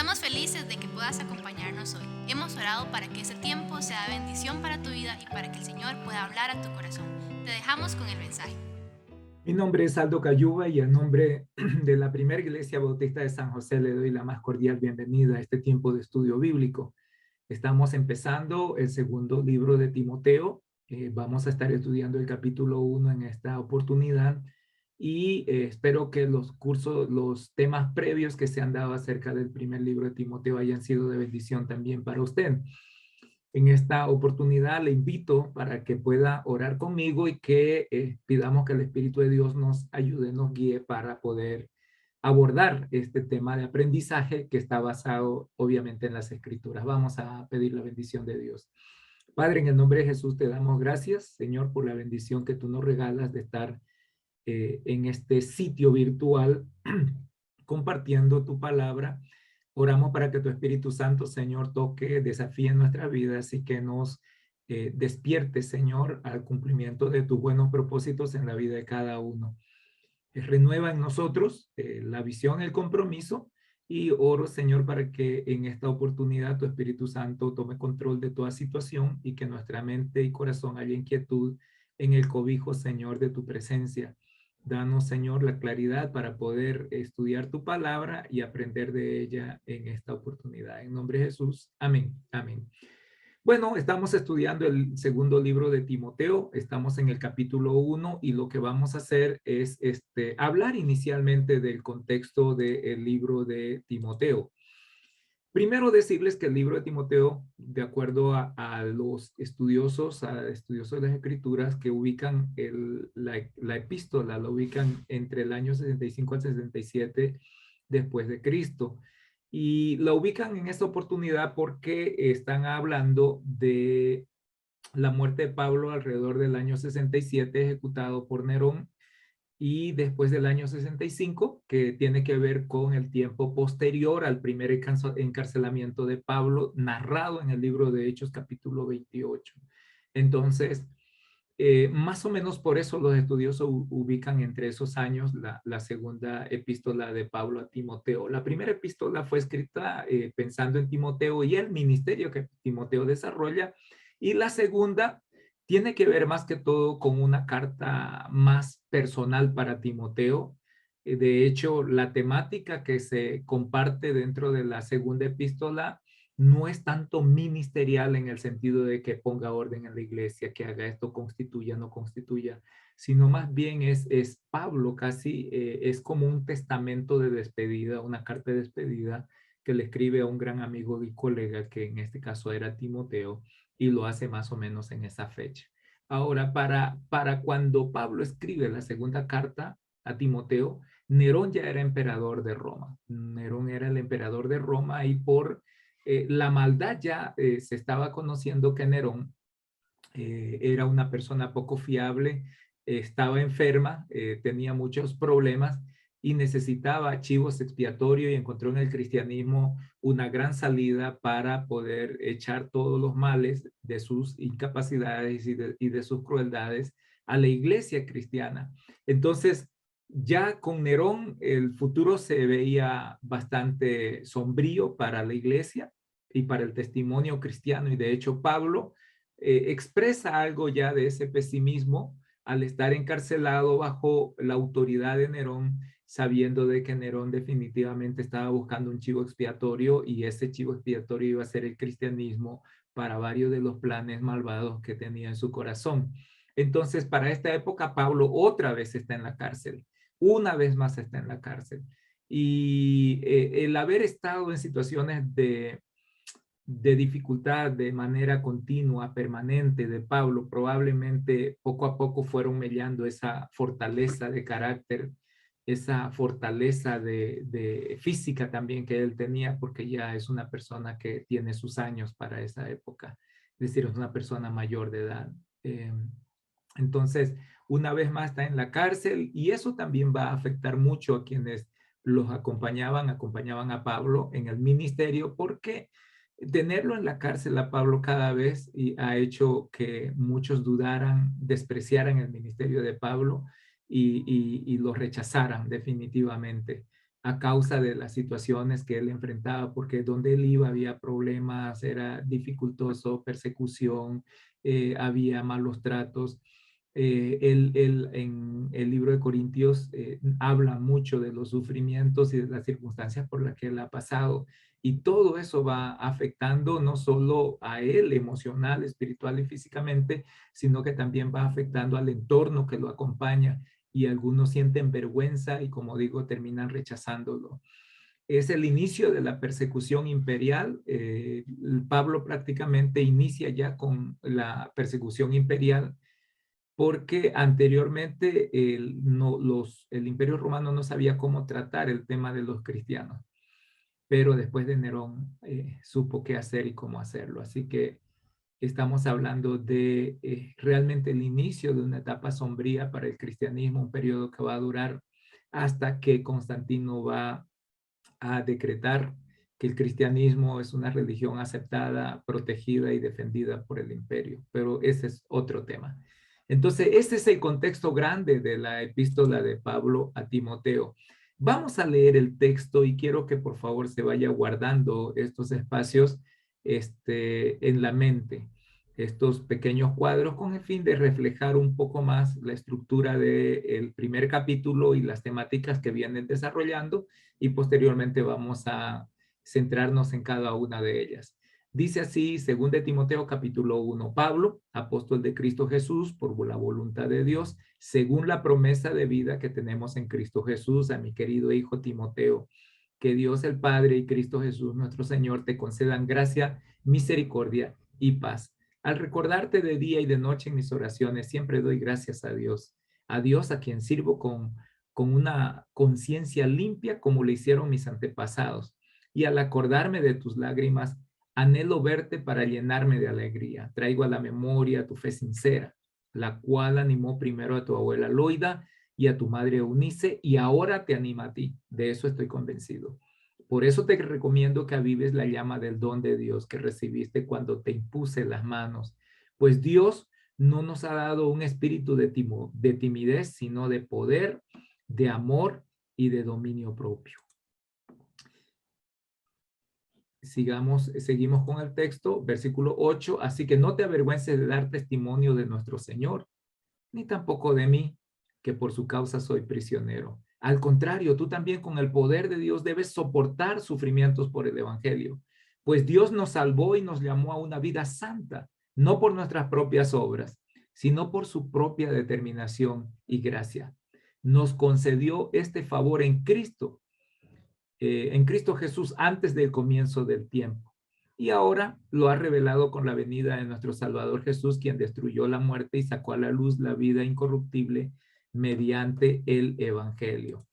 Estamos felices de que puedas acompañarnos hoy. Hemos orado para que ese tiempo sea de bendición para tu vida y para que el Señor pueda hablar a tu corazón. Te dejamos con el mensaje. Mi nombre es Aldo Cayuba y a nombre de la Primera Iglesia Bautista de San José le doy la más cordial bienvenida a este tiempo de estudio bíblico. Estamos empezando el segundo libro de Timoteo. Vamos a estar estudiando el capítulo 1 en esta oportunidad y espero que los temas previos que se han dado acerca del primer libro de Timoteo hayan sido de bendición también para usted. En esta oportunidad le invito para que pueda orar conmigo y que pidamos que el Espíritu de Dios nos ayude, nos guíe para poder abordar este tema de aprendizaje que está basado obviamente en las Escrituras. Vamos a pedir la bendición de Dios. Padre, en el nombre de Jesús te damos gracias, Señor, por la bendición que tú nos regalas de estar en este sitio virtual compartiendo tu palabra. Oramos para que tu Espíritu Santo, Señor, toque, desafíe nuestras vidas y que nos despierte, Señor, al cumplimiento de tus buenos propósitos en la vida de cada uno. Renueva en nosotros la visión, el compromiso, y oro, Señor, para que en esta oportunidad tu Espíritu Santo tome control de toda situación y que nuestra mente y corazón haya inquietud en el cobijo, Señor, de tu presencia. Danos, Señor, la claridad para poder estudiar tu palabra y aprender de ella en esta oportunidad. En nombre de Jesús. Amén. Amén. Bueno, estamos estudiando el segundo libro de Timoteo, estamos en el capítulo 1 y lo que vamos a hacer es hablar inicialmente del contexto del libro de Timoteo. Primero decirles que el libro de Timoteo, de acuerdo a los estudiosos, de las escrituras que ubican la epístola, la ubican entre el año 65 al 67 después de Cristo. Y la ubican en esta oportunidad porque están hablando de la muerte de Pablo alrededor del año 67, ejecutado por Nerón, y después del año 65, que tiene que ver con el tiempo posterior al primer encarcelamiento de Pablo, narrado en el libro de Hechos capítulo 28. Entonces, más o menos por eso los estudiosos ubican entre esos años la segunda epístola de Pablo a Timoteo. La primera epístola fue escrita pensando en Timoteo y el ministerio que Timoteo desarrolla, y la segunda tiene que ver más que todo con una carta más personal para Timoteo. De hecho, la temática que se comparte dentro de la segunda epístola no es tanto ministerial en el sentido de que ponga orden en la iglesia, que haga esto, constituya, no constituya, sino más bien es Pablo casi, es como un testamento de despedida, una carta de despedida que le escribe a un gran amigo y colega, que en este caso era Timoteo, y lo hace más o menos en esa fecha. Ahora, para cuando Pablo escribe la segunda carta a Timoteo, Nerón ya era emperador de Roma. Nerón era el emperador de Roma y por la maldad ya se estaba conociendo que Nerón era una persona poco fiable, estaba enferma, tenía muchos problemas y necesitaba chivos expiatorios, y encontró en el cristianismo una gran salida para poder echar todos los males de sus incapacidades y de sus crueldades a la iglesia cristiana. Entonces, ya con Nerón el futuro se veía bastante sombrío para la iglesia y para el testimonio cristiano, y de hecho Pablo expresa algo ya de ese pesimismo al estar encarcelado bajo la autoridad de Nerón, sabiendo de que Nerón definitivamente estaba buscando un chivo expiatorio, y ese chivo expiatorio iba a ser el cristianismo para varios de los planes malvados que tenía en su corazón. Entonces, para esta época, Pablo otra vez está en la cárcel, una vez más está en la cárcel. Y el haber estado en situaciones de dificultad de manera continua, permanente de Pablo, probablemente poco a poco fueron mellando esa fortaleza de carácter, esa fortaleza de física también que él tenía, porque ya es una persona que tiene sus años para esa época, es decir, es una persona mayor de edad. Eh, entonces, una vez más está en la cárcel, y eso también va a afectar mucho a quienes los acompañaban a Pablo en el ministerio, porque tenerlo en la cárcel a Pablo cada vez y ha hecho que muchos dudaran, despreciaran el ministerio de Pablo y lo rechazaran definitivamente. a causa de las situaciones que él enfrentaba, porque donde él iba había problemas, era dificultoso, persecución, había malos tratos. Él en el libro de Corintios habla mucho de los sufrimientos y de las circunstancias por las que él ha pasado. Y todo eso va afectando no solo a él emocional, espiritual y físicamente, sino que también va afectando al entorno que lo acompaña. Y algunos sienten vergüenza y, como digo, terminan rechazándolo. Es el inicio de la persecución imperial. Pablo prácticamente inicia ya con la persecución imperial porque anteriormente el Imperio Romano no sabía cómo tratar el tema de los cristianos, pero después de Nerón supo qué hacer y cómo hacerlo. Así que estamos hablando de realmente el inicio de una etapa sombría para el cristianismo, un periodo que va a durar hasta que Constantino va a decretar que el cristianismo es una religión aceptada, protegida y defendida por el imperio. Pero ese es otro tema. Entonces, ese es el contexto grande de la epístola de Pablo a Timoteo. Vamos a leer el texto y quiero que por favor se vaya guardando estos espacios en la mente, estos pequeños cuadros con el fin de reflejar un poco más la estructura del primer capítulo y las temáticas que vienen desarrollando, y posteriormente vamos a centrarnos en cada una de ellas. Dice así, 2 de Timoteo capítulo 1, Pablo, apóstol de Cristo Jesús, por la voluntad de Dios, según la promesa de vida que tenemos en Cristo Jesús, a mi querido hijo Timoteo, que Dios el Padre y Cristo Jesús nuestro Señor te concedan gracia, misericordia y paz. Al recordarte de día y de noche en mis oraciones, siempre doy gracias a Dios a quien sirvo con una conciencia limpia como lo hicieron mis antepasados. Y al acordarme de tus lágrimas, anhelo verte para llenarme de alegría. Traigo a la memoria tu fe sincera, la cual animó primero a tu abuela Loida y a tu madre Eunice, y ahora te anima a ti. De eso estoy convencido. Por eso te recomiendo que avives la llama del don de Dios que recibiste cuando te impuse las manos. Pues Dios no nos ha dado un espíritu de timidez, sino de poder, de amor y de dominio propio. Seguimos con el texto, versículo 8. Así que no te avergüences de dar testimonio de nuestro Señor, ni tampoco de mí, que por su causa soy prisionero. Al contrario, tú también con el poder de Dios debes soportar sufrimientos por el evangelio, pues Dios nos salvó y nos llamó a una vida santa, no por nuestras propias obras, sino por su propia determinación y gracia. Nos concedió este favor en Cristo Jesús antes del comienzo del tiempo. Y ahora lo ha revelado con la venida de nuestro Salvador Jesús, quien destruyó la muerte y sacó a la luz la vida incorruptible mediante el Evangelio.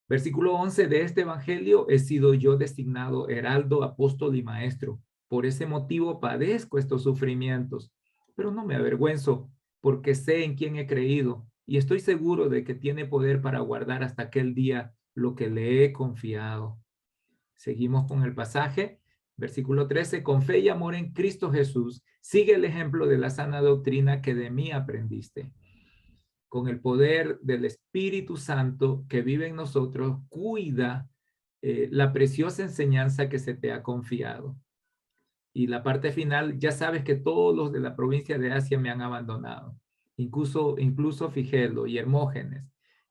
Versículo 11, de este Evangelio he sido yo designado heraldo, apóstol y maestro. Por ese motivo padezco estos sufrimientos, pero no me avergüenzo, porque sé en quién he creído y estoy seguro de que tiene poder para guardar hasta aquel día lo que le he confiado. Seguimos con el pasaje. Versículo 13, con fe y amor en Cristo Jesús, sigue el ejemplo de la sana doctrina que de mí aprendiste. Con el poder del Espíritu Santo que vive en nosotros, cuida la preciosa enseñanza que se te ha confiado. Y la parte final, ya sabes que todos los de la provincia de Asia me han abandonado, incluso Figelo y Hermógenes.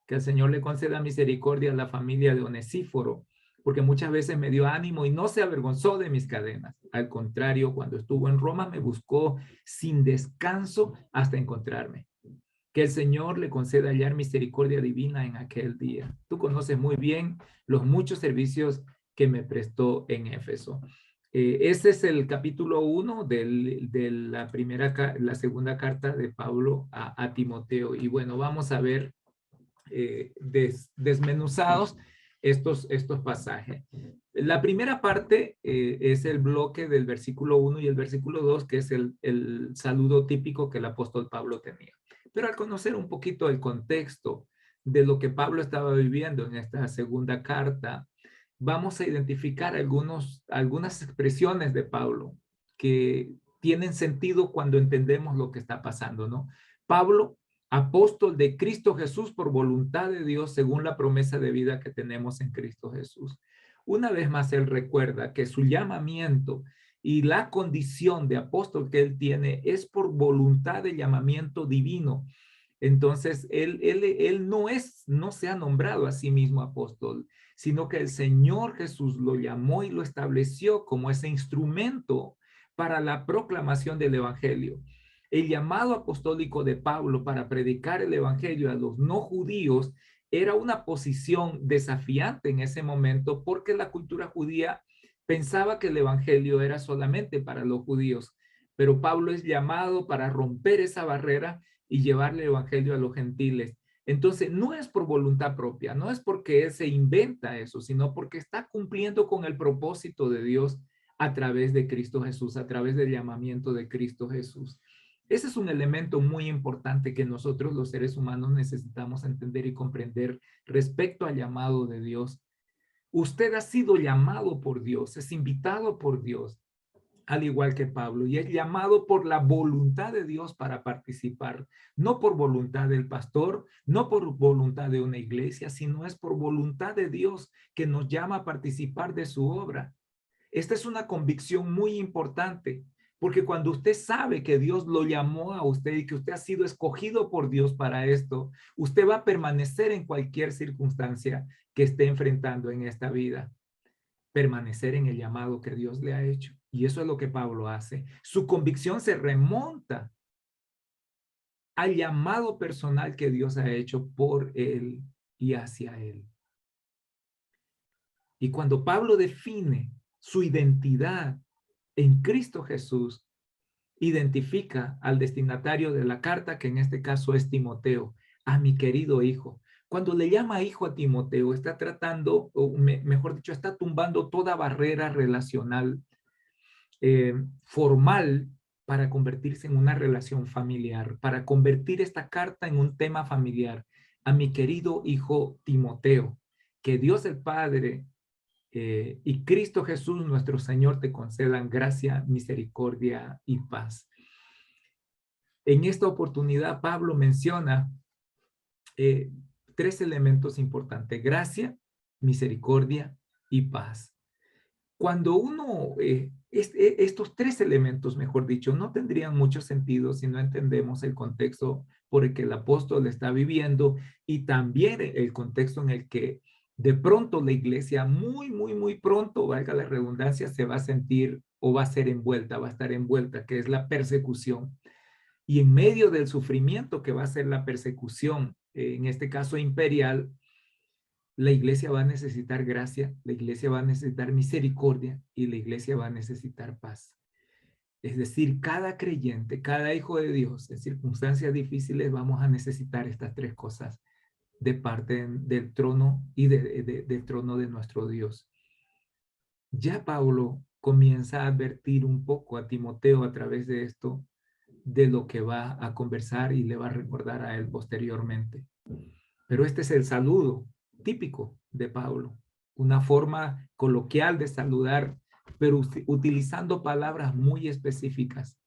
Que el Señor le conceda misericordia a la familia de Onesíforo, porque muchas veces me dio ánimo y no se avergonzó de mis cadenas. Al contrario, cuando estuvo en Roma me buscó sin descanso hasta encontrarme. Que el Señor le conceda hallar misericordia divina en aquel día. Tú conoces muy bien los muchos servicios que me prestó en Éfeso. Ese es el capítulo 1 de la segunda carta de Pablo a Timoteo. Y bueno, vamos a ver desmenuzados estos pasajes. La primera parte es el bloque del versículo 1 y el versículo 2, que es el saludo típico que el apóstol Pablo tenía. Pero al conocer un poquito el contexto de lo que Pablo estaba viviendo en esta segunda carta, vamos a identificar algunas expresiones de Pablo que tienen sentido cuando entendemos lo que está pasando, ¿no? Pablo apóstol de Cristo Jesús por voluntad de Dios según la promesa de vida que tenemos en Cristo Jesús. Una vez más, él recuerda que su llamamiento y la condición de apóstol que él tiene es por voluntad de llamamiento divino. Entonces, él no se ha nombrado a sí mismo apóstol, sino que el Señor Jesús lo llamó y lo estableció como ese instrumento para la proclamación del evangelio. El llamado apostólico de Pablo para predicar el evangelio a los no judíos era una posición desafiante en ese momento porque la cultura judía pensaba que el evangelio era solamente para los judíos, pero Pablo es llamado para romper esa barrera y llevarle el evangelio a los gentiles. Entonces, no es por voluntad propia, no es porque él se inventa eso, sino porque está cumpliendo con el propósito de Dios a través de Cristo Jesús, a través del llamamiento de Cristo Jesús. Ese es un elemento muy importante que nosotros los seres humanos necesitamos entender y comprender respecto al llamado de Dios. Usted ha sido llamado por Dios, es invitado por Dios, al igual que Pablo, y es llamado por la voluntad de Dios para participar, no por voluntad del pastor, no por voluntad de una iglesia, sino es por voluntad de Dios que nos llama a participar de su obra. Esta es una convicción muy importante, porque cuando usted sabe que Dios lo llamó a usted y que usted ha sido escogido por Dios para esto, usted va a permanecer en cualquier circunstancia que esté enfrentando en esta vida. Permanecer en el llamado que Dios le ha hecho. Y eso es lo que Pablo hace. Su convicción se remonta al llamado personal que Dios ha hecho por él y hacia él. Y cuando Pablo define su identidad en Cristo Jesús, identifica al destinatario de la carta, que en este caso es Timoteo, a mi querido hijo. Cuando le llama hijo a Timoteo, está tratando, o mejor dicho, está tumbando toda barrera relacional formal para convertirse en una relación familiar, para convertir esta carta en un tema familiar. A mi querido hijo Timoteo, que Dios el Padre y Cristo Jesús nuestro Señor te concedan gracia, misericordia y paz. En esta oportunidad Pablo menciona tres elementos importantes: gracia, misericordia y paz. Cuando uno, estos tres elementos, mejor dicho, no tendrían mucho sentido si no entendemos el contexto por el que el apóstol está viviendo y también el contexto en el que de pronto la iglesia muy pronto, valga la redundancia, se va a sentir o va a ser envuelta, va a estar envuelta, que es la persecución. Y en medio del sufrimiento que va a ser la persecución, en este caso imperial, la iglesia va a necesitar gracia, la iglesia va a necesitar misericordia y la iglesia va a necesitar paz. Es decir, cada creyente, cada hijo de Dios, en circunstancias difíciles vamos a necesitar estas tres cosas de parte del trono y del trono de nuestro Dios. Ya Pablo comienza a advertir un poco a Timoteo a través de esto, de lo que va a conversar y le va a recordar a él posteriormente. Pero este es el saludo típico de Pablo, una forma coloquial de saludar, pero utilizando palabras muy específicas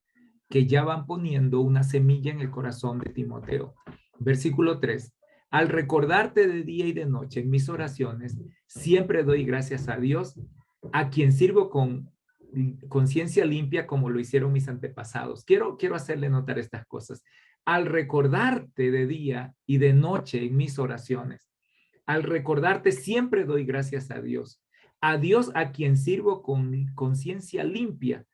que ya van poniendo una semilla en el corazón de Timoteo. Versículo 3. Al recordarte de día y de noche en mis oraciones, siempre doy gracias a Dios, a quien sirvo con conciencia limpia como lo hicieron mis antepasados. Quiero hacerle notar estas cosas. Al recordarte de día y de noche en mis oraciones, al recordarte siempre doy gracias a Dios a quien sirvo con conciencia limpia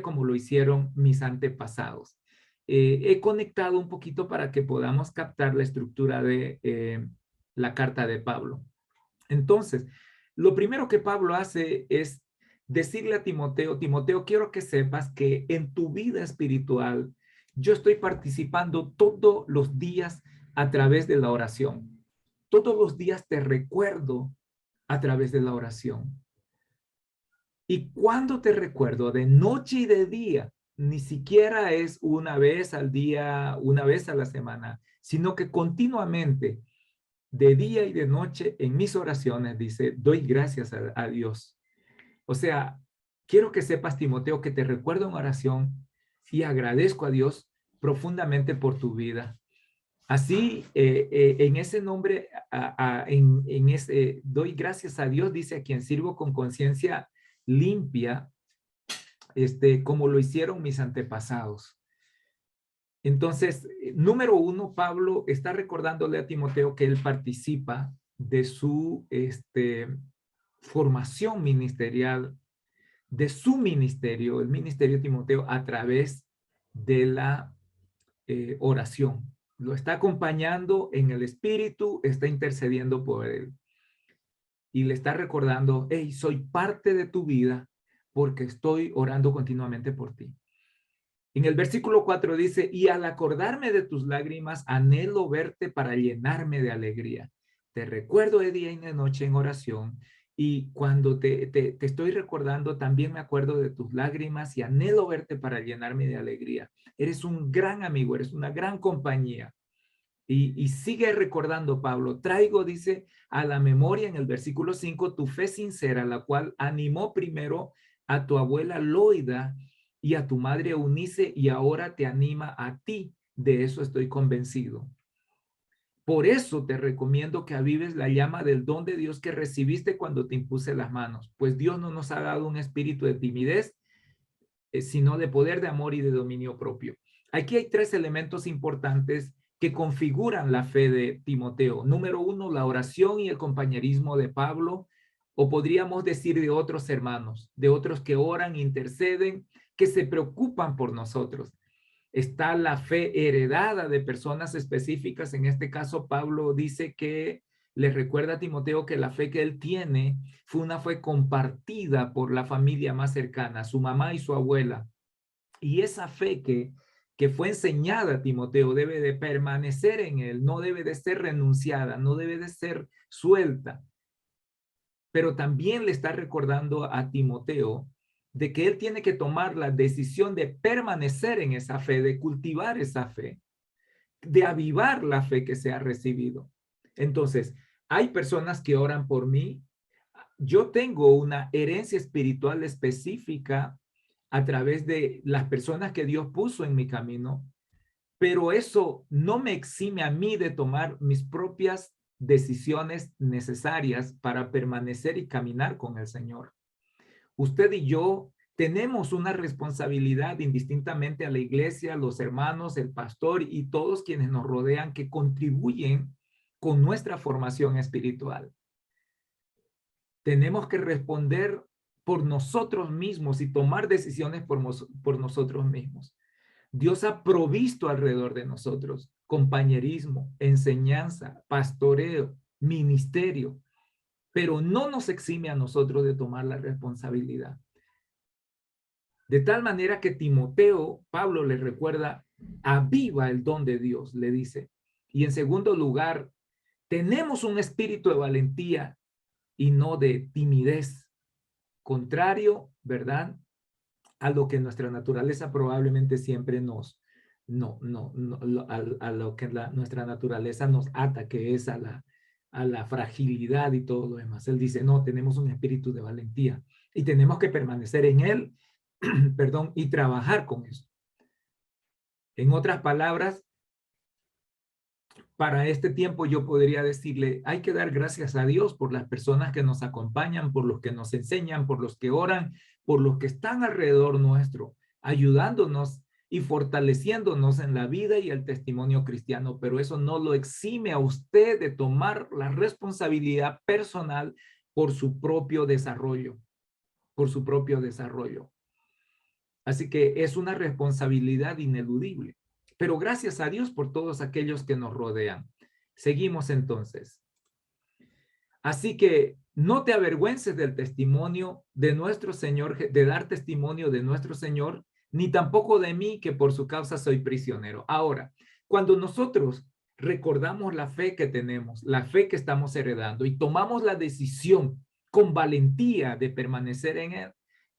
como lo hicieron mis antepasados. He conectado un poquito para que podamos captar la estructura de la carta de Pablo. Entonces, lo primero que Pablo hace es decirle a Timoteo, Timoteo, quiero que sepas que en tu vida espiritual yo estoy participando todos los días a través de la oración. Todos los días te recuerdo a través de la oración. Y cuando te recuerdo, de noche y de día, ni siquiera es una vez al día, una vez a la semana, sino que continuamente, de día y de noche, en mis oraciones, dice, doy gracias a Dios. O sea, quiero que sepas, Timoteo, que te recuerdo en oración y agradezco a Dios profundamente por tu vida. Así, en ese nombre, doy gracias a Dios, dice, a quien sirvo con conciencia limpia, como lo hicieron mis antepasados. Entonces, número uno, Pablo está recordándole a Timoteo que él participa de su formación ministerial, de su ministerio, el ministerio de Timoteo, a través de la oración. Lo está acompañando en el espíritu, está intercediendo por él. Y le está recordando, hey, soy parte de tu vida porque estoy orando continuamente por ti. En el versículo 4 dice, y al acordarme de tus lágrimas, anhelo verte para llenarme de alegría. Te recuerdo de día y de noche en oración, y cuando te estoy recordando, también me acuerdo de tus lágrimas y anhelo verte para llenarme de alegría. Eres un gran amigo, eres una gran compañía. Y sigue recordando Pablo, traigo, dice, a la memoria en el versículo 5, tu fe sincera, la cual animó primero a tu abuela Loida y a tu madre Eunice, y ahora te anima a ti. De eso estoy convencido. Por eso te recomiendo que avives la llama del don de Dios que recibiste cuando te impuse las manos, pues Dios no nos ha dado un espíritu de timidez, sino de poder, de amor y de dominio propio. Aquí hay tres elementos importantes que configuran la fe de Timoteo. Número uno, la oración y el compañerismo de Pablo, o podríamos decir de otros hermanos, de otros que oran, interceden, que se preocupan por nosotros. Está la fe heredada de personas específicas. En este caso, Pablo dice que le recuerda a Timoteo que la fe que él tiene fue una fe compartida por la familia más cercana, su mamá y su abuela. Y esa fe que fue enseñada a Timoteo debe de permanecer en él, no debe de ser renunciada, no debe de ser suelta. Pero también le está recordando a Timoteo de que él tiene que tomar la decisión de permanecer en esa fe, de cultivar esa fe, de avivar la fe que se ha recibido. Entonces, hay personas que oran por mí. Yo tengo una herencia espiritual específica a través de las personas que Dios puso en mi camino, pero eso no me exime a mí de tomar mis propias decisiones necesarias para permanecer y caminar con el Señor. Usted y yo tenemos una responsabilidad indistintamente a la iglesia, los hermanos, el pastor y todos quienes nos rodean que contribuyen con nuestra formación espiritual. Tenemos que responder por nosotros mismos y tomar decisiones por nosotros mismos. Dios ha provisto alrededor de nosotros compañerismo, enseñanza, pastoreo, ministerio, pero no nos exime a nosotros de tomar la responsabilidad. De tal manera que Timoteo, Pablo le recuerda, aviva el don de Dios, le dice. Y en segundo lugar, tenemos un espíritu de valentía y no de timidez, contrario, ¿verdad?, a lo que nuestra naturaleza probablemente siempre a lo que nuestra naturaleza nos ata, que es a la fragilidad y todo lo demás. Él dice, no, tenemos un espíritu de valentía y tenemos que permanecer en él, perdón, y trabajar con eso. En otras palabras, para este tiempo yo podría decirle, hay que dar gracias a Dios por las personas que nos acompañan, por los que nos enseñan, por los que oran, por los que están alrededor nuestro, ayudándonos y fortaleciéndonos en la vida y el testimonio cristiano, pero eso no lo exime a usted de tomar la responsabilidad personal por su propio desarrollo, por su propio desarrollo. Así que es una responsabilidad ineludible. Pero gracias a Dios por todos aquellos que nos rodean. Seguimos entonces. Así que no te avergüences del testimonio de nuestro Señor, de dar testimonio de nuestro Señor, ni tampoco de mí, que por su causa soy prisionero. Ahora, cuando nosotros recordamos la fe que tenemos, la fe que estamos heredando y tomamos la decisión con valentía de permanecer en él,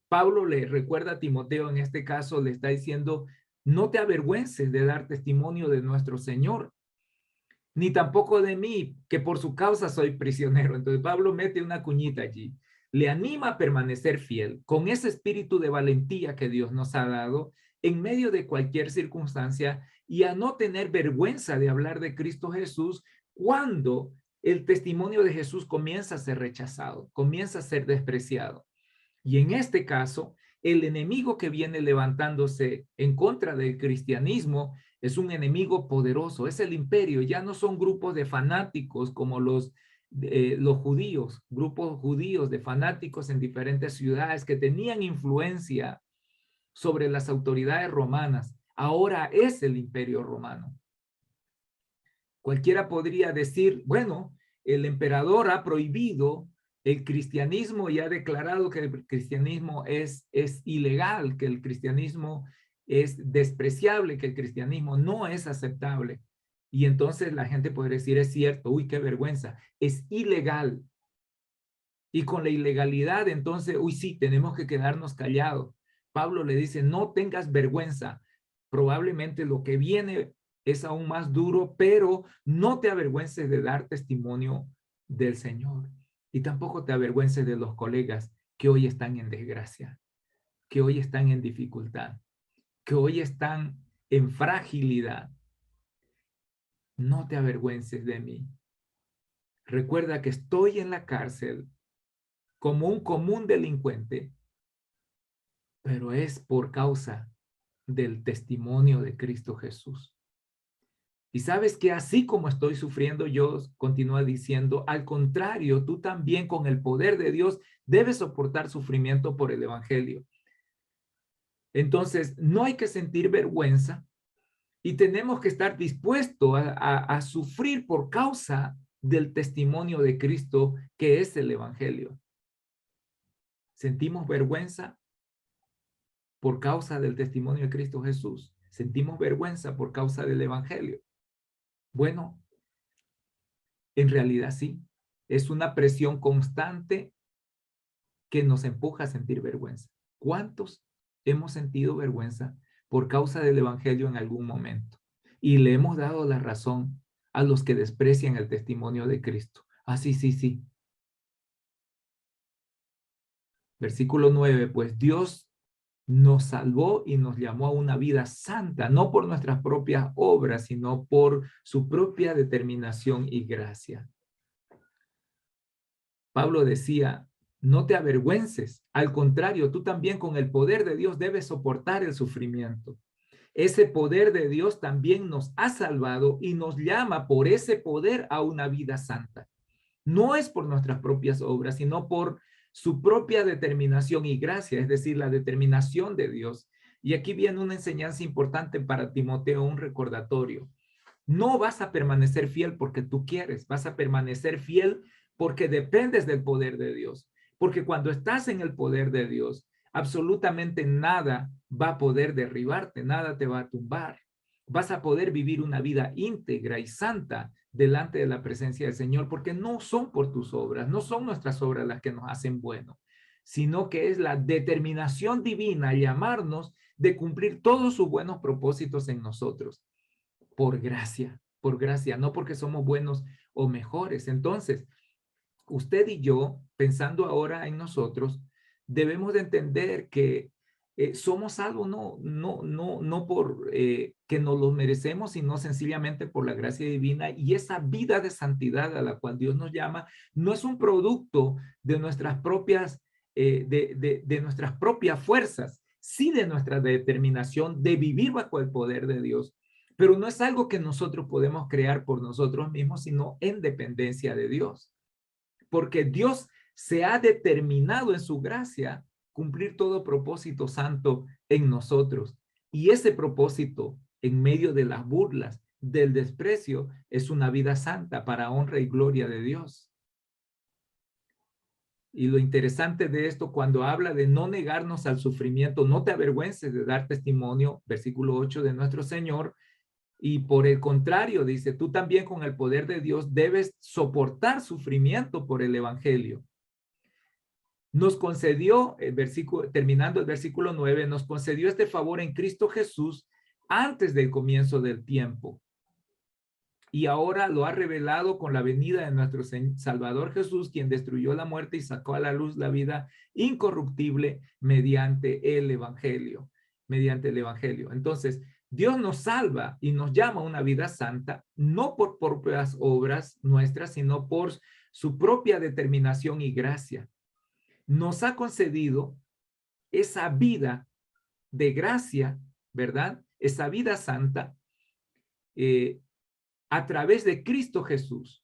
Pablo le recuerda a Timoteo, en este caso le está diciendo, no te avergüences de dar testimonio de nuestro Señor, ni tampoco de mí, que por su causa soy prisionero. Entonces Pablo mete una cuñita allí. Le anima a permanecer fiel con ese espíritu de valentía que Dios nos ha dado en medio de cualquier circunstancia y a no tener vergüenza de hablar de Cristo Jesús cuando el testimonio de Jesús comienza a ser rechazado, comienza a ser despreciado. Y en este caso, el enemigo que viene levantándose en contra del cristianismo es un enemigo poderoso, es el imperio. Ya no son grupos de fanáticos como los judíos, grupos judíos de fanáticos en diferentes ciudades que tenían influencia sobre las autoridades romanas. Ahora es el imperio romano. Cualquiera podría decir, bueno, el emperador ha prohibido el cristianismo y ha declarado que el cristianismo es ilegal, que el cristianismo es despreciable, que el cristianismo no es aceptable. Y entonces la gente podría decir, es cierto, uy, qué vergüenza, es ilegal. Y con la ilegalidad, entonces, uy, sí, tenemos que quedarnos callados. Pablo le dice, no tengas vergüenza. Probablemente lo que viene es aún más duro, pero no te avergüences de dar testimonio del Señor. Y tampoco te avergüences de los colegas que hoy están en desgracia, que hoy están en dificultad, que hoy están en fragilidad. No te avergüences de mí. Recuerda que estoy en la cárcel como un común delincuente, pero es por causa del testimonio de Cristo Jesús. Y sabes que así como estoy sufriendo yo, continúa diciendo, al contrario, tú también con el poder de Dios debes soportar sufrimiento por el evangelio. Entonces, no hay que sentir vergüenza y tenemos que estar dispuestos a sufrir por causa del testimonio de Cristo, que es el evangelio. ¿Sentimos vergüenza por causa del testimonio de Cristo Jesús? ¿Sentimos vergüenza por causa del evangelio? Bueno, en realidad sí. Es una presión constante que nos empuja a sentir vergüenza. ¿Cuántos hemos sentido vergüenza por causa del evangelio en algún momento? Y le hemos dado la razón a los que desprecian el testimonio de Cristo. Ah, sí, sí, sí. Versículo 9, pues Dios nos salvó y nos llamó a una vida santa, no por nuestras propias obras, sino por su propia determinación y gracia. Pablo decía, no te avergüences, al contrario, tú también con el poder de Dios debes soportar el sufrimiento. Ese poder de Dios también nos ha salvado y nos llama por ese poder a una vida santa. No es por nuestras propias obras, sino por su propia determinación y gracia, es decir, la determinación de Dios. Y aquí viene una enseñanza importante para Timoteo, un recordatorio. No vas a permanecer fiel porque tú quieres, vas a permanecer fiel porque dependes del poder de Dios. Porque cuando estás en el poder de Dios, absolutamente nada va a poder derribarte, nada te va a tumbar. Vas a poder vivir una vida íntegra y santa delante de la presencia del Señor, porque no son por tus obras, no son nuestras obras las que nos hacen bueno, sino que es la determinación divina llamarnos de cumplir todos sus buenos propósitos en nosotros, por gracia, no porque somos buenos o mejores. Entonces, usted y yo, pensando ahora en nosotros, debemos de entender que somos salvos no por que nos lo merecemos, sino sencillamente por la gracia divina, y esa vida de santidad a la cual Dios nos llama no es un producto de nuestras propias de nuestras propias fuerzas, sí de nuestra determinación de vivir bajo el poder de Dios, pero no es algo que nosotros podemos crear por nosotros mismos, sino en dependencia de Dios, porque Dios se ha determinado en su gracia cumplir todo propósito santo en nosotros. Y ese propósito, en medio de las burlas, del desprecio, es una vida santa para honra y gloria de Dios. Y lo interesante de esto, cuando habla de no negarnos al sufrimiento, no te avergüences de dar testimonio, versículo 8, de nuestro Señor. Y por el contrario, dice, tú también con el poder de Dios debes soportar sufrimiento por el evangelio. Nos concedió, terminando el versículo 9, nos concedió este favor en Cristo Jesús antes del comienzo del tiempo. Y ahora lo ha revelado con la venida de nuestro Salvador Jesús, quien destruyó la muerte y sacó a la luz la vida incorruptible mediante el evangelio. mediante el evangelio. Entonces, Dios nos salva y nos llama a una vida santa, no por propias obras nuestras, sino por su propia determinación y gracia. Nos ha concedido esa vida de gracia, ¿verdad? Esa vida santa a través de Cristo Jesús.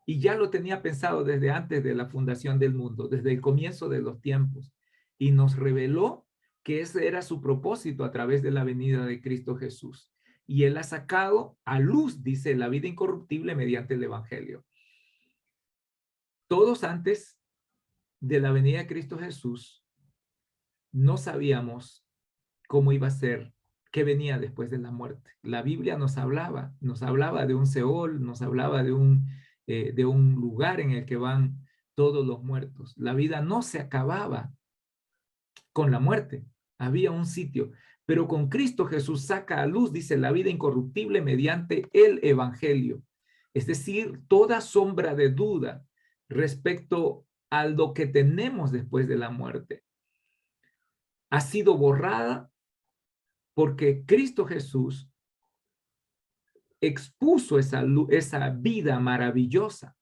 Y ya lo tenía pensado desde antes de la fundación del mundo, desde el comienzo de los tiempos. Y nos reveló que ese era su propósito a través de la venida de Cristo Jesús. Y Él ha sacado a luz, dice, la vida incorruptible mediante el evangelio. Todos antes de la venida de Cristo Jesús, no sabíamos cómo iba a ser, qué venía después de la muerte. La Biblia nos hablaba de un Seol, nos hablaba de un lugar en el que van todos los muertos. La vida no se acababa con la muerte, había un sitio, pero con Cristo Jesús saca a luz, dice, la vida incorruptible mediante el evangelio. Es decir, toda sombra de duda respecto a lo que tenemos después de la muerte ha sido borrada porque Cristo Jesús expuso esa vida maravillosa,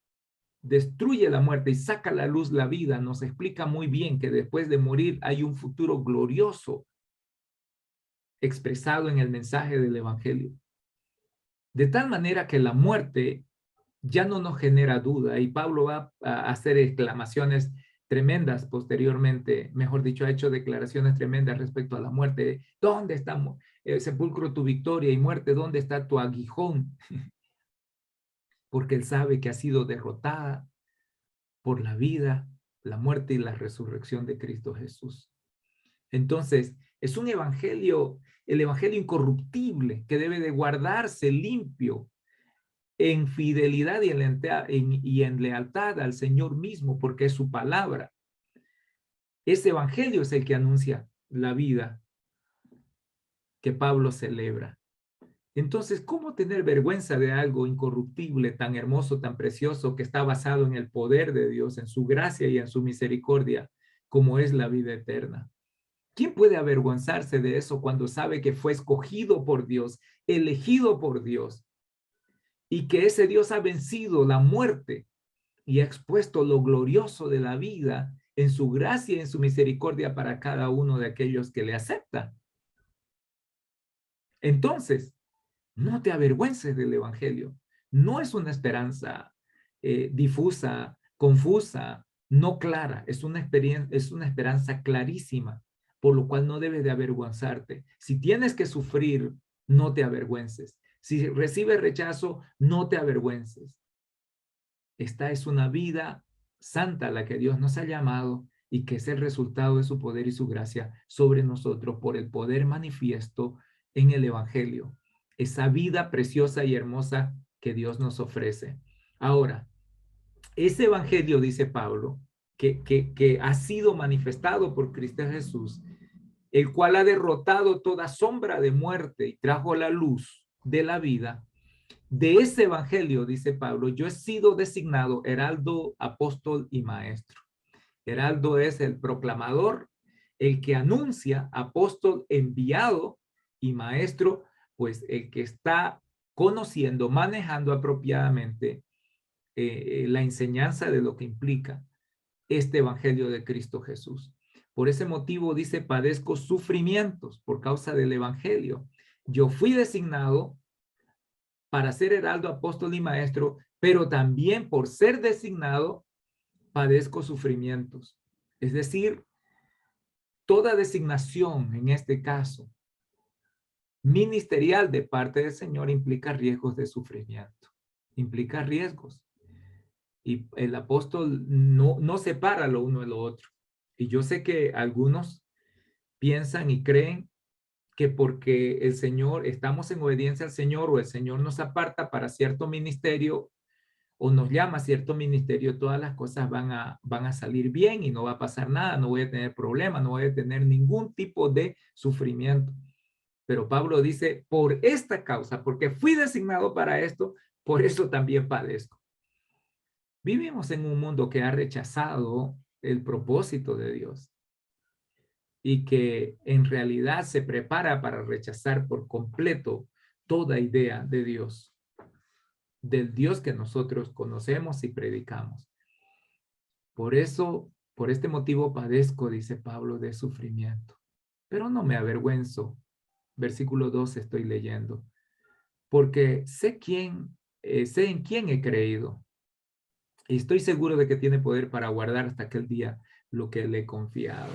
destruye la muerte y saca a la luz la vida. Nos explica muy bien que después de morir hay un futuro glorioso expresado en el mensaje del evangelio. De tal manera que la muerte ya no nos genera duda, y Pablo va a hacer exclamaciones tremendas posteriormente, mejor dicho, ha hecho declaraciones tremendas respecto a la muerte. ¿Dónde está, sepulcro, tu victoria, y muerte, dónde está tu aguijón? Porque él sabe que ha sido derrotada por la vida, la muerte y la resurrección de Cristo Jesús. Entonces, es un evangelio, el evangelio incorruptible, que debe de guardarse limpio en fidelidad y en lealtad al Señor mismo, porque es su palabra. Ese evangelio es el que anuncia la vida que Pablo celebra. Entonces, ¿cómo tener vergüenza de algo incorruptible, tan hermoso, tan precioso, que está basado en el poder de Dios, en su gracia y en su misericordia, como es la vida eterna? ¿Quién puede avergonzarse de eso cuando sabe que fue escogido por Dios, elegido por Dios, y que ese Dios ha vencido la muerte y ha expuesto lo glorioso de la vida en su gracia y en su misericordia para cada uno de aquellos que le aceptan? Entonces, no te avergüences del evangelio. No es una esperanza difusa, confusa, no clara. Es una esperanza clarísima, por lo cual no debes de avergonzarte. Si tienes que sufrir, no te avergüences. Si recibes rechazo, no te avergüences. Esta es una vida santa a la que Dios nos ha llamado y que es el resultado de su poder y su gracia sobre nosotros por el poder manifiesto en el evangelio. Esa vida preciosa y hermosa que Dios nos ofrece. Ahora, ese evangelio, dice Pablo, que ha sido manifestado por Cristo Jesús, el cual ha derrotado toda sombra de muerte y trajo la luz de la vida. De ese evangelio, dice Pablo, yo he sido designado heraldo, apóstol y maestro. Heraldo es el proclamador, el que anuncia, apóstol enviado, y maestro, pues el que está conociendo, manejando apropiadamente la enseñanza de lo que implica este evangelio de Cristo Jesús. Por ese motivo dice, padezco sufrimientos por causa del evangelio. Yo fui designado para ser heraldo, apóstol y maestro, pero también por ser designado, padezco sufrimientos. Es decir, toda designación, en este caso, ministerial de parte del Señor, implica riesgos de sufrimiento, implica riesgos. Y el apóstol no separa lo uno de lo otro. Y yo sé que algunos piensan y creen que porque el Señor, estamos en obediencia al Señor, o el Señor nos aparta para cierto ministerio o nos llama a cierto ministerio, todas las cosas van a salir bien y no va a pasar nada, no voy a tener problema, no voy a tener ningún tipo de sufrimiento. Pero Pablo dice, por esta causa, porque fui designado para esto, por eso también padezco. Vivimos en un mundo que ha rechazado el propósito de Dios. y que en realidad se prepara para rechazar por completo toda idea de Dios, del Dios que nosotros conocemos y predicamos. Por eso, por este motivo padezco, dice Pablo, de sufrimiento, pero no me avergüenzo. Versículo 2 estoy leyendo, porque sé en quién he creído y estoy seguro de que tiene poder para guardar hasta aquel día lo que le he confiado.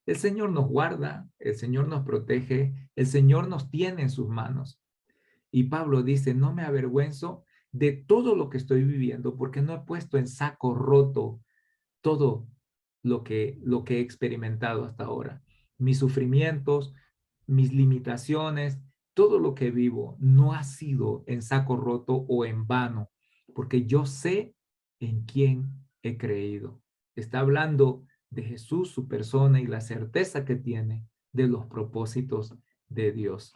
El Señor nos guarda, el Señor nos protege, el Señor nos tiene en sus manos. Y Pablo dice, no me avergüenzo de todo lo que estoy viviendo porque no he puesto en saco roto todo lo que he experimentado hasta ahora. Mis sufrimientos, mis limitaciones, todo lo que vivo no ha sido en saco roto o en vano, porque yo sé en quién he creído. Está hablando de Jesús, su persona y la certeza que tiene de los propósitos de Dios.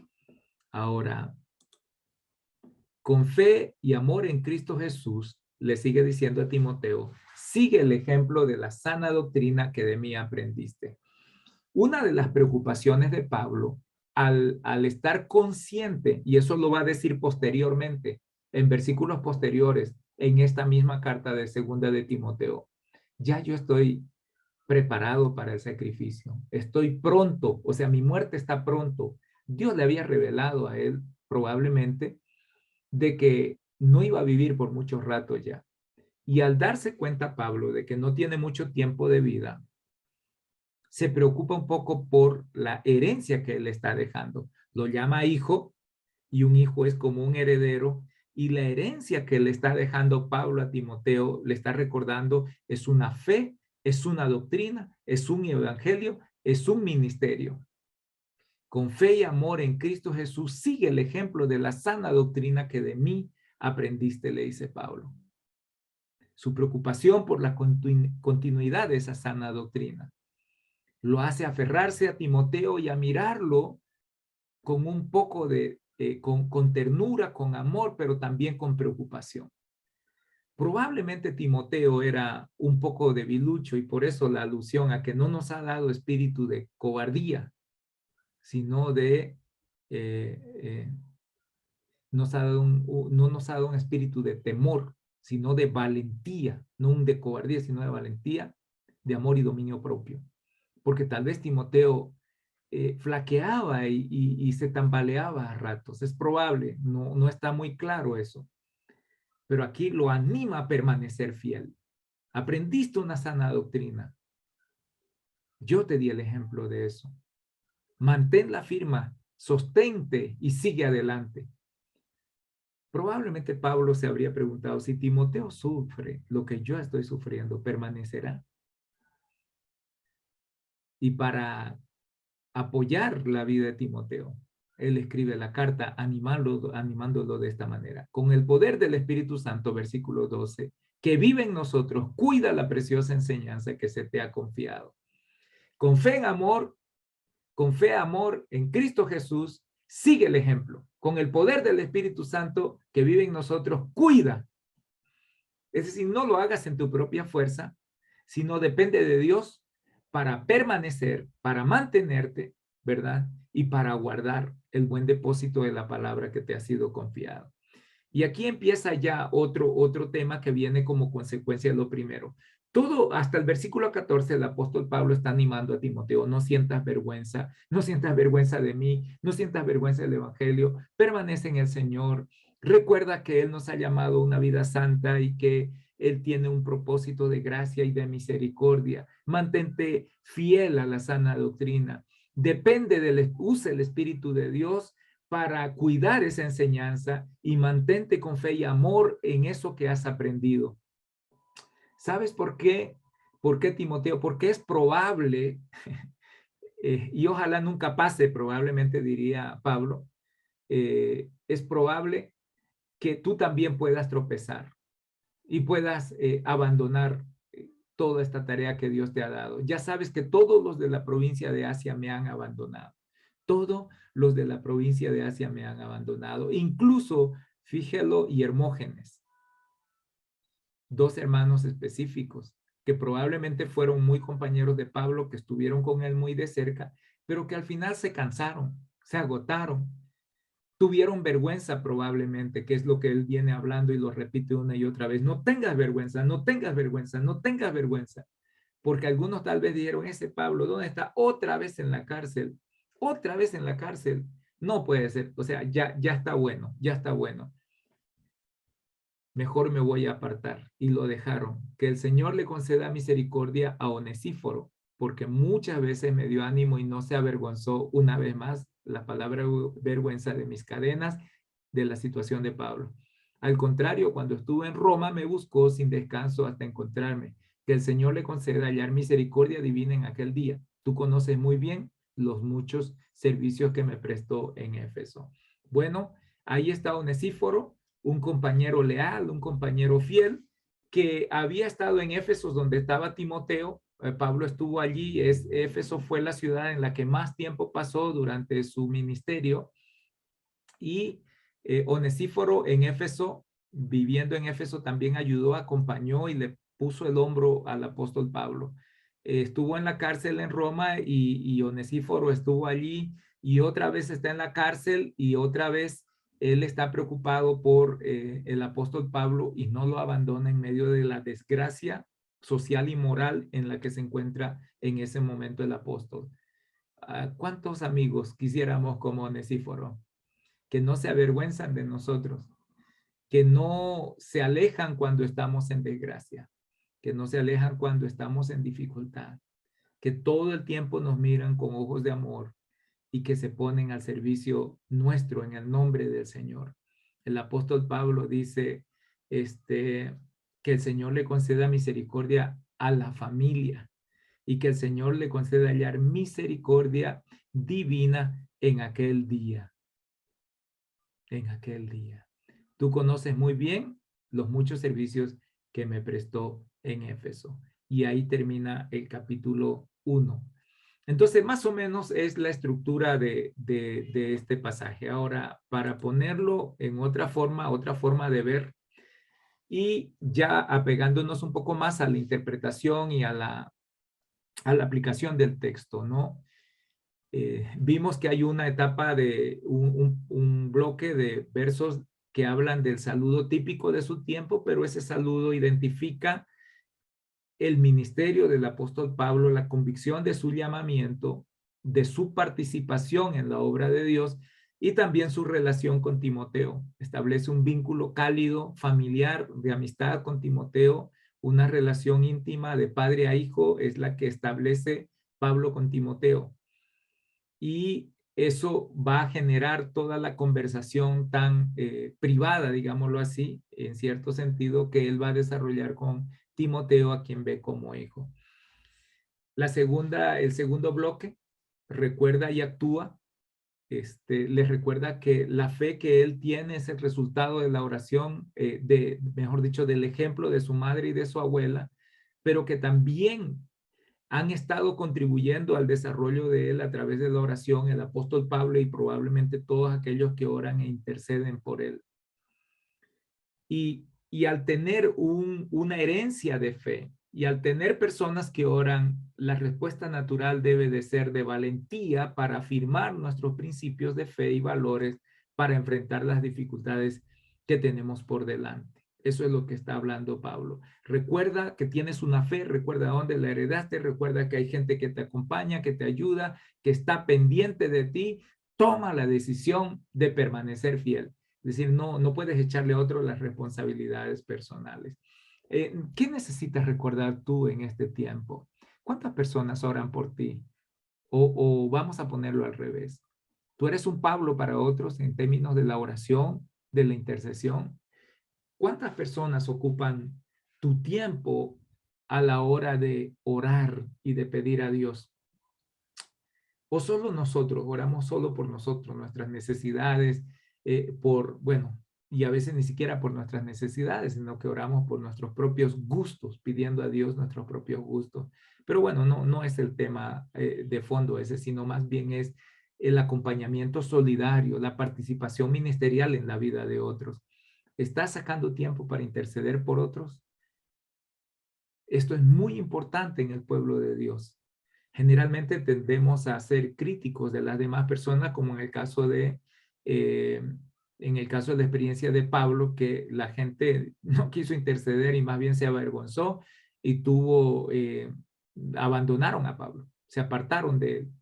Ahora, con fe y amor en Cristo Jesús, le sigue diciendo a Timoteo, sigue el ejemplo de la sana doctrina que de mí aprendiste. Una de las preocupaciones de Pablo al estar consciente, y eso lo va a decir posteriormente, en versículos posteriores, en esta misma carta de segunda de Timoteo, ya yo estoy preparado para el sacrificio, estoy pronto, o sea, mi muerte está pronto. Dios le había revelado a él probablemente de que no iba a vivir por mucho rato ya. Y al darse cuenta Pablo de que no tiene mucho tiempo de vida, se preocupa un poco por la herencia que él está dejando. Lo llama hijo y un hijo es como un heredero y la herencia que le está dejando Pablo a Timoteo, le está recordando, es una fe, es una doctrina, es un evangelio, es un ministerio. Con fe y amor en Cristo Jesús, sigue el ejemplo de la sana doctrina que de mí aprendiste, le dice Pablo. Su preocupación por la continuidad de esa sana doctrina lo hace aferrarse a Timoteo y a mirarlo con un poco con ternura, con amor, pero también con preocupación. Probablemente Timoteo era un poco debilucho y por eso la alusión a que no nos ha dado espíritu de cobardía, sino no nos ha dado un espíritu de temor, sino de valentía, no un de cobardía, sino de valentía, de amor y dominio propio. Porque tal vez Timoteo flaqueaba y se tambaleaba a ratos. Es probable, no está muy claro eso. Pero aquí lo anima a permanecer fiel. Aprendiste una sana doctrina. Yo te di el ejemplo de eso. Manténla firme, sostente y sigue adelante. Probablemente Pablo se habría preguntado, si Timoteo sufre lo que yo estoy sufriendo, ¿permanecerá? Y para apoyar la vida de Timoteo, él escribe la carta animándolo de esta manera. Con el poder del Espíritu Santo, versículo 12, que vive en nosotros, cuida la preciosa enseñanza que se te ha confiado. Con fe amor en Cristo Jesús, sigue el ejemplo. Con el poder del Espíritu Santo que vive en nosotros, cuida. Es decir, no lo hagas en tu propia fuerza, sino depende de Dios para permanecer, para mantenerte, ¿verdad? Y para guardar el buen depósito de la palabra que te ha sido confiado. Y aquí empieza ya otro tema que viene como consecuencia de lo primero. Todo, hasta el versículo 14, el apóstol Pablo está animando a Timoteo, no sientas vergüenza de mí, no sientas vergüenza del evangelio, permanece en el Señor, recuerda que Él nos ha llamado a una vida santa y que Él tiene un propósito de gracia y de misericordia. Mantente fiel a la sana doctrina. Usa el Espíritu de Dios para cuidar esa enseñanza y mantente con fe y amor en eso que has aprendido. ¿Sabes por qué? ¿Por qué, Timoteo? Porque es probable, y ojalá nunca pase, probablemente diría Pablo, es probable que tú también puedas tropezar y puedas abandonar toda esta tarea que Dios te ha dado. Ya sabes que todos los de la provincia de Asia me han abandonado. Todos los de la provincia de Asia me han abandonado. Incluso Fígelo y Hermógenes, dos hermanos específicos, que probablemente fueron muy compañeros de Pablo, que estuvieron con él muy de cerca, pero que al final se cansaron, se agotaron, tuvieron vergüenza probablemente, que es lo que él viene hablando y lo repite una y otra vez. No tengas vergüenza, no tengas vergüenza, no tengas vergüenza. Porque algunos tal vez dijeron, ese Pablo, ¿dónde está? Otra vez en la cárcel, otra vez en la cárcel. No puede ser, o sea, ya está bueno, ya está bueno. Mejor me voy a apartar. Y lo dejaron. Que el Señor le conceda misericordia a Onesíforo, porque muchas veces me dio ánimo y no se avergonzó una vez más la palabra vergüenza de mis cadenas, de la situación de Pablo. Al contrario, cuando estuve en Roma me buscó sin descanso hasta encontrarme. Que el Señor le conceda hallar misericordia divina en aquel día. Tú conoces muy bien los muchos servicios que me prestó en Éfeso. Bueno, ahí está Onesíforo, un compañero leal, un compañero fiel, que había estado en Éfeso donde estaba Timoteo. Pablo estuvo allí. Éfeso fue la ciudad en la que más tiempo pasó durante su ministerio. Y Onesíforo en Éfeso, viviendo en Éfeso, también ayudó, acompañó y le puso el hombro al apóstol Pablo. Estuvo en la cárcel en Roma y Onesíforo estuvo allí y otra vez está en la cárcel y otra vez él está preocupado por el apóstol Pablo y no lo abandona en medio de la desgracia social y moral en la que se encuentra en ese momento el apóstol. ¿Cuántos amigos quisiéramos como Onesíforo? Que no se avergüenzan de nosotros, que no se alejan cuando estamos en desgracia, que no se alejan cuando estamos en dificultad, que todo el tiempo nos miran con ojos de amor y que se ponen al servicio nuestro en el nombre del Señor. El apóstol Pablo dice que el Señor le conceda misericordia a la familia y que el Señor le conceda hallar misericordia divina en aquel día. En aquel día. Tú conoces muy bien los muchos servicios que me prestó en Éfeso. Y ahí termina el capítulo 1. Entonces, más o menos es la estructura de este pasaje. Ahora, para ponerlo en otra forma de ver, y ya apegándonos un poco más a la interpretación y a la aplicación del texto, ¿no? Vimos que hay una etapa de un bloque de versos que hablan del saludo típico de su tiempo, pero ese saludo identifica el ministerio del apóstol Pablo, la convicción de su llamamiento, de su participación en la obra de Dios y también su relación con Timoteo. Establece un vínculo cálido, familiar, de amistad con Timoteo, una relación íntima de padre a hijo es la que establece Pablo con Timoteo. Y eso va a generar toda la conversación tan privada, digámoslo así, en cierto sentido, que él va a desarrollar con Timoteo, a quien ve como hijo. El segundo bloque, recuerda y actúa. Les recuerda que la fe que él tiene es el resultado de la oración, mejor dicho, del ejemplo de su madre y de su abuela, pero que también han estado contribuyendo al desarrollo de él a través de la oración, el apóstol Pablo y probablemente todos aquellos que oran e interceden por él. Y al tener una herencia de fe y al tener personas que oran, la respuesta natural debe de ser de valentía para afirmar nuestros principios de fe y valores para enfrentar las dificultades que tenemos por delante. Eso es lo que está hablando Pablo. Recuerda que tienes una fe, recuerda dónde la heredaste, recuerda que hay gente que te acompaña, que te ayuda, que está pendiente de ti. Toma la decisión de permanecer fiel. Es decir, no puedes echarle a otro las responsabilidades personales. ¿Qué necesitas recordar tú en este tiempo? ¿Cuántas personas oran por ti? O vamos a ponerlo al revés. Tú eres un Pablo para otros en términos de la oración, de la intercesión. ¿Cuántas personas ocupan tu tiempo a la hora de orar y de pedir a Dios? ¿O solo nosotros oramos solo por nosotros, nuestras necesidades, bueno, y a veces ni siquiera por nuestras necesidades, sino que oramos por nuestros propios gustos, pidiendo a Dios nuestros propios gustos? Pero bueno, no es el tema de fondo ese, sino más bien es el acompañamiento solidario, la participación ministerial en la vida de otros. ¿Estás sacando tiempo para interceder por otros? Esto es muy importante en el pueblo de Dios. Generalmente tendemos a ser críticos de las demás personas, como en el caso de la experiencia de Pablo, que la gente no quiso interceder y más bien se avergonzó y abandonaron a Pablo, se apartaron de él,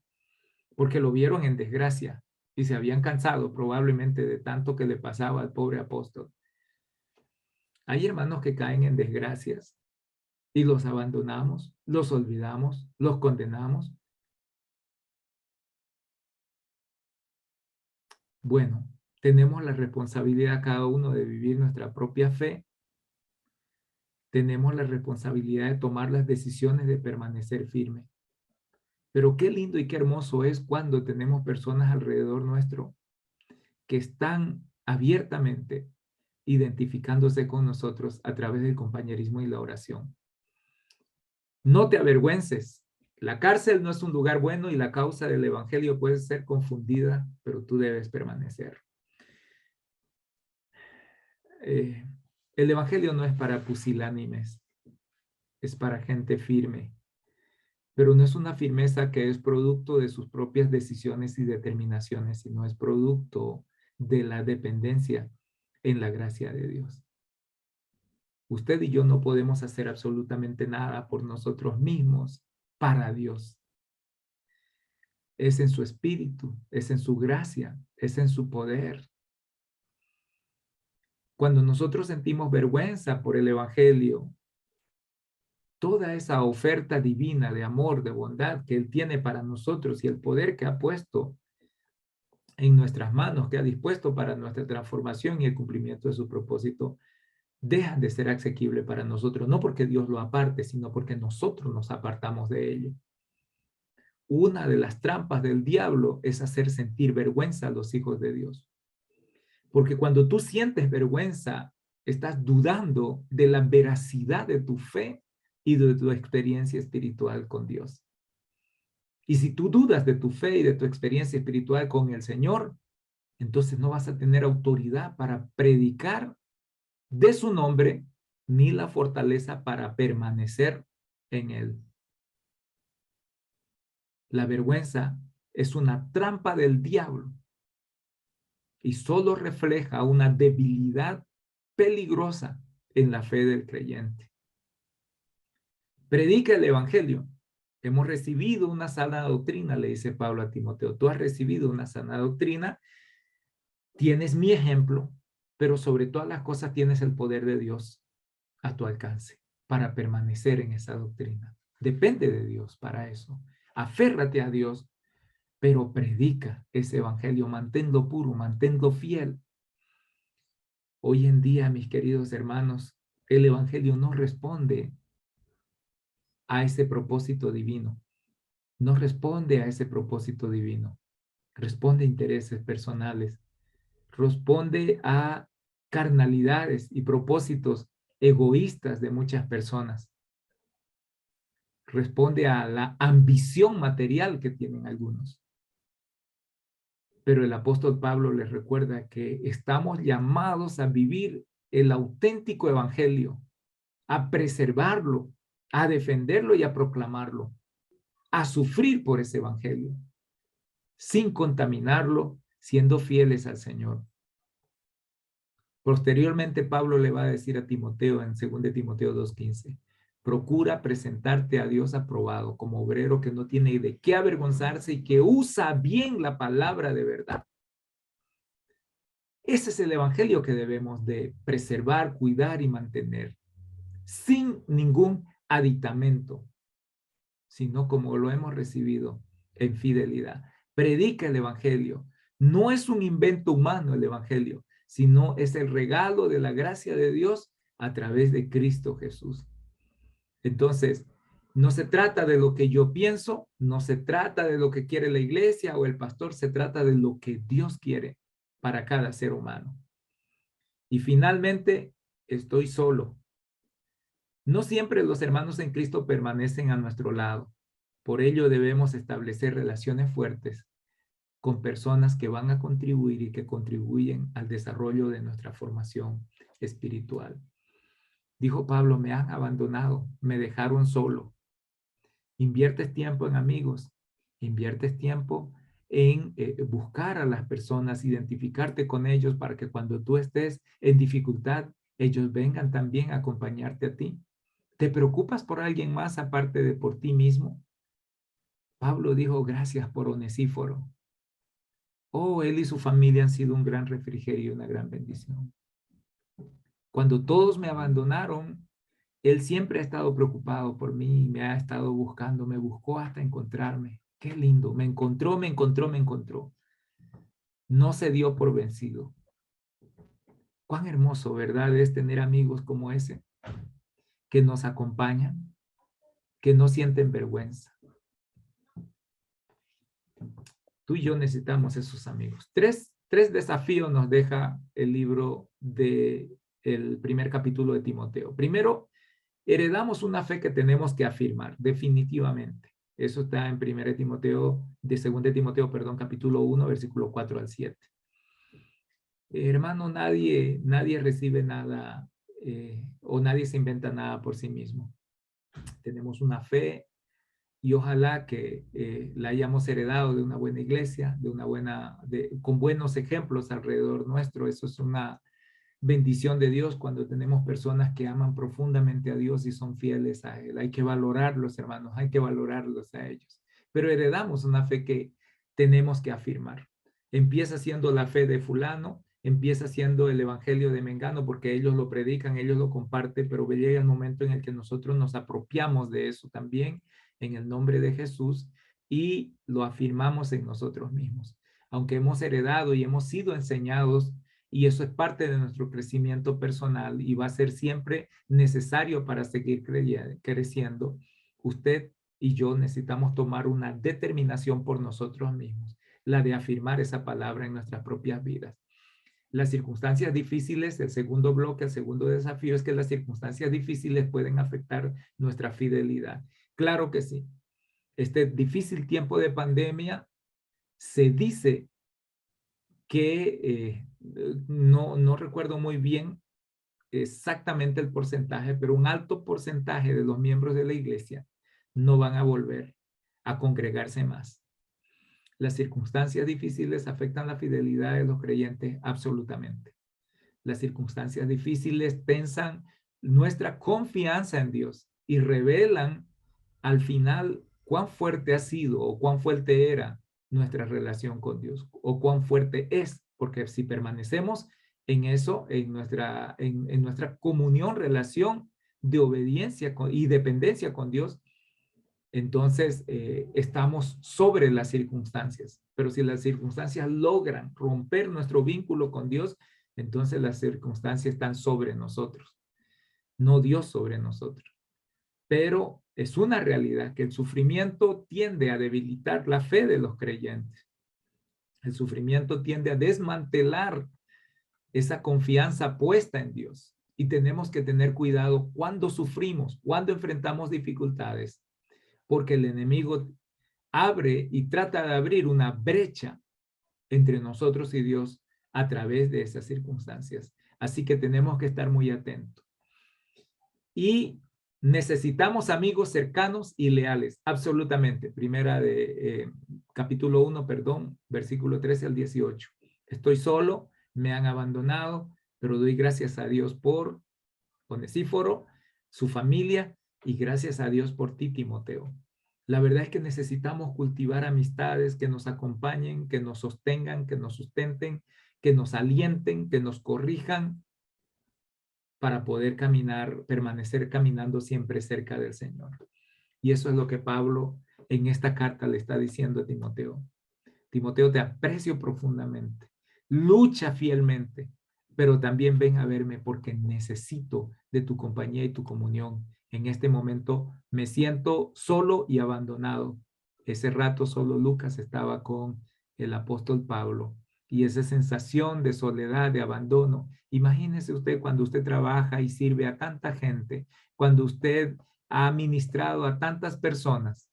porque lo vieron en desgracia y se habían cansado probablemente de tanto que le pasaba al pobre apóstol. Hay hermanos que caen en desgracias y los abandonamos, los olvidamos, los condenamos. Bueno, tenemos la responsabilidad cada uno de vivir nuestra propia fe. Tenemos la responsabilidad de tomar las decisiones de permanecer firme. Pero qué lindo y qué hermoso es cuando tenemos personas alrededor nuestro que están abiertamente identificándose con nosotros a través del compañerismo y la oración. No te avergüences. La cárcel no es un lugar bueno y la causa del evangelio puede ser confundida, pero tú debes permanecer. El evangelio no es para pusilánimes, es para gente firme, pero no es una firmeza que es producto de sus propias decisiones y determinaciones, sino es producto de la dependencia en la gracia de Dios. Usted y yo no podemos hacer absolutamente nada por nosotros mismos para Dios. Es en su espíritu, es en su gracia, es en su poder. Cuando nosotros sentimos vergüenza por el evangelio, toda esa oferta divina de amor, de bondad que Él tiene para nosotros y el poder que ha puesto en nuestras manos, que ha dispuesto para nuestra transformación y el cumplimiento de su propósito, dejan de ser asequible para nosotros, no porque Dios lo aparte, sino porque nosotros nos apartamos de ello. Una de las trampas del diablo es hacer sentir vergüenza a los hijos de Dios. Porque cuando tú sientes vergüenza, estás dudando de la veracidad de tu fe y de tu experiencia espiritual con Dios. Y si tú dudas de tu fe y de tu experiencia espiritual con el Señor, entonces no vas a tener autoridad para predicar de su nombre, ni la fortaleza para permanecer en él. La vergüenza es una trampa del diablo y solo refleja una debilidad peligrosa en la fe del creyente. Predica el evangelio. Hemos recibido una sana doctrina, le dice Pablo a Timoteo. Tú has recibido una sana doctrina, tienes mi ejemplo, pero sobre todas las cosas tienes el poder de Dios a tu alcance para permanecer en esa doctrina. Depende de Dios para eso. Aférrate a Dios, pero predica ese evangelio, manténlo puro, manténlo fiel. Hoy en día, mis queridos hermanos, el evangelio no responde a ese propósito divino. No responde a ese propósito divino. Responde a intereses personales. Responde a carnalidades y propósitos egoístas de muchas personas. Responde a la ambición material que tienen algunos. Pero el apóstol Pablo les recuerda que estamos llamados a vivir el auténtico evangelio, a preservarlo, a defenderlo y a proclamarlo, a sufrir por ese evangelio, sin contaminarlo, siendo fieles al Señor. Posteriormente, Pablo le va a decir a Timoteo en 2 Timoteo 2:15, procura presentarte a Dios aprobado como obrero que no tiene de qué avergonzarse y que usa bien la palabra de verdad. Ese es el evangelio que debemos de preservar, cuidar y mantener, sin ningún aditamento, sino como lo hemos recibido en fidelidad. Predica el evangelio. No es un invento humano el evangelio, sino es el regalo de la gracia de Dios a través de Cristo Jesús. Entonces, no se trata de lo que yo pienso, no se trata de lo que quiere la iglesia o el pastor, se trata de lo que Dios quiere para cada ser humano. Y finalmente, estoy solo. No siempre los hermanos en Cristo permanecen a nuestro lado. Por ello debemos establecer relaciones fuertes con personas que van a contribuir y que contribuyen al desarrollo de nuestra formación espiritual. Dijo Pablo, me han abandonado, me dejaron solo. Inviertes tiempo en amigos, inviertes tiempo en buscar a las personas, identificarte con ellos para que cuando tú estés en dificultad, ellos vengan también a acompañarte a ti. ¿Te preocupas por alguien más aparte de por ti mismo? Pablo dijo, gracias por Onesíforo. Oh, él y su familia han sido un gran refrigerio y una gran bendición. Cuando todos me abandonaron, él siempre ha estado preocupado por mí, me ha estado buscando, me buscó hasta encontrarme. Qué lindo, me encontró, me encontró, me encontró. No se dio por vencido. Cuán hermoso, ¿verdad? Es tener amigos como ese, que nos acompañan, que no sienten vergüenza. Tú y yo necesitamos esos amigos. Tres desafíos nos deja el libro del primer capítulo de Timoteo. Primero, heredamos una fe que tenemos que afirmar, definitivamente. Eso está en 2 Timoteo, perdón, capítulo 1, versículo 4 al 7. Hermano, nadie recibe nada o nadie se inventa nada por sí mismo. Tenemos una fe y ojalá que la hayamos heredado de una buena iglesia, con buenos ejemplos alrededor nuestro. Eso es una bendición de Dios cuando tenemos personas que aman profundamente a Dios y son fieles a Él. Hay que valorarlos, hermanos, hay que valorarlos a ellos. Pero heredamos una fe que tenemos que afirmar. Empieza siendo la fe de fulano, empieza siendo el evangelio de Mengano porque ellos lo predican, ellos lo comparten, pero llega el momento en el que nosotros nos apropiamos de eso también en el nombre de Jesús y lo afirmamos en nosotros mismos. Aunque hemos heredado y hemos sido enseñados y eso es parte de nuestro crecimiento personal y va a ser siempre necesario para seguir creciendo. Usted y yo necesitamos tomar una determinación por nosotros mismos, la de afirmar esa palabra en nuestras propias vidas. Las circunstancias difíciles, el segundo bloque, el segundo desafío es que las circunstancias difíciles pueden afectar nuestra fidelidad. Claro que sí. Este difícil tiempo de pandemia se dice que no recuerdo muy bien exactamente el porcentaje, pero un alto porcentaje de los miembros de la iglesia no van a volver a congregarse más. Las circunstancias difíciles afectan la fidelidad de los creyentes absolutamente. Las circunstancias difíciles tensan nuestra confianza en Dios y revelan al final cuán fuerte ha sido o cuán fuerte era nuestra relación con Dios o cuán fuerte es, porque si permanecemos en eso, en nuestra comunión, relación de obediencia y dependencia con Dios, entonces estamos sobre las circunstancias. Pero si las circunstancias logran romper nuestro vínculo con Dios, entonces las circunstancias están sobre nosotros, no Dios sobre nosotros. Pero es una realidad que el sufrimiento tiende a debilitar la fe de los creyentes. El sufrimiento tiende a desmantelar esa confianza puesta en Dios. Y tenemos que tener cuidado cuando sufrimos, cuando enfrentamos dificultades, porque el enemigo abre y trata de abrir una brecha entre nosotros y Dios a través de esas circunstancias. Así que tenemos que estar muy atentos. Y necesitamos amigos cercanos y leales, absolutamente. Capítulo 1, perdón, versículo 13 al 18. Estoy solo, me han abandonado, pero doy gracias a Dios por Onesíforo, su familia, y gracias a Dios por ti, Timoteo. La verdad es que necesitamos cultivar amistades que nos acompañen, que nos sostengan, que nos sustenten, que nos alienten, que nos corrijan para poder permanecer caminando siempre cerca del Señor. Y eso es lo que Pablo en esta carta le está diciendo a Timoteo. Timoteo, te aprecio profundamente, lucha fielmente, pero también ven a verme porque necesito de tu compañía y tu comunión. En este momento me siento solo y abandonado. Ese rato solo Lucas estaba con el apóstol Pablo y esa sensación de soledad, de abandono. Imagínese usted cuando usted trabaja y sirve a tanta gente, cuando usted ha ministrado a tantas personas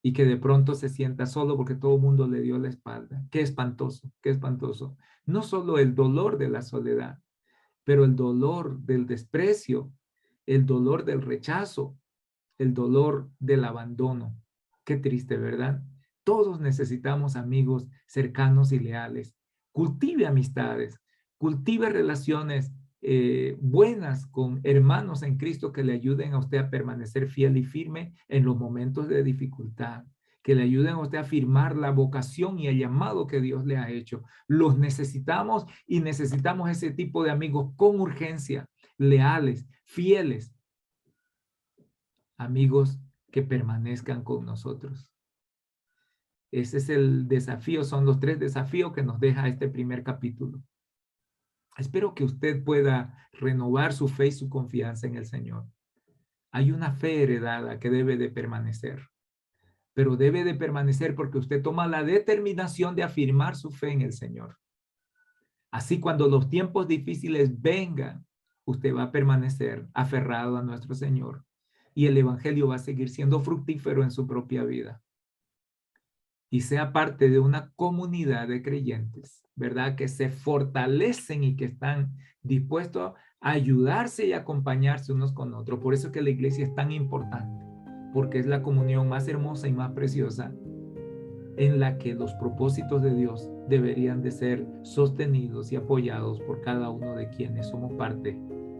y que de pronto se sienta solo porque todo el mundo le dio la espalda. Qué espantoso, qué espantoso. No solo el dolor de la soledad, pero el dolor del desprecio, el dolor del rechazo, el dolor del abandono. Qué triste, ¿verdad? Todos necesitamos amigos cercanos y leales. Cultive amistades, cultive relaciones buenas con hermanos en Cristo que le ayuden a usted a permanecer fiel y firme en los momentos de dificultad, que le ayuden a usted a afirmar la vocación y el llamado que Dios le ha hecho. Los necesitamos y necesitamos ese tipo de amigos con urgencia, leales, fieles, amigos que permanezcan con nosotros. Ese es el desafío, son los 3 desafíos que nos deja este primer capítulo. Espero que usted pueda renovar su fe y su confianza en el Señor. Hay una fe heredada que debe de permanecer, pero debe de permanecer porque usted toma la determinación de afirmar su fe en el Señor. Así cuando los tiempos difíciles vengan, usted va a permanecer aferrado a nuestro Señor y el evangelio va a seguir siendo fructífero en su propia vida. Y sea parte de una comunidad de creyentes, ¿verdad? Que se fortalecen y que están dispuestos a ayudarse y acompañarse unos con otros. Por eso es que la iglesia es tan importante, porque es la comunión más hermosa y más preciosa en la que los propósitos de Dios deberían de ser sostenidos y apoyados por cada uno de quienes somos parte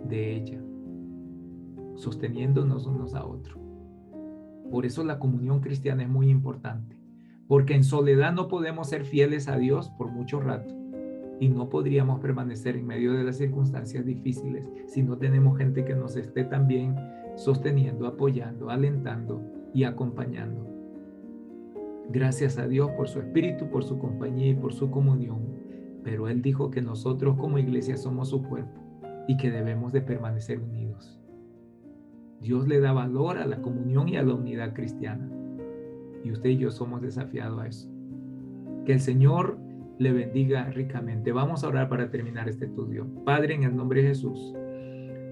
de ella, sosteniéndonos unos a otros. Por eso la comunión cristiana es muy importante, porque en soledad no podemos ser fieles a Dios por mucho rato y no podríamos permanecer en medio de las circunstancias difíciles si no tenemos gente que nos esté también sosteniendo, apoyando, alentando y acompañando. Gracias a Dios por su espíritu, por su compañía y por su comunión, pero Él dijo que nosotros como iglesia somos su cuerpo y que debemos de permanecer unidos. Dios le da valor a la comunión y a la unidad cristiana. Y usted y yo somos desafiados a eso. Que el Señor le bendiga ricamente. Vamos a orar para terminar este estudio. Padre, en el nombre de Jesús,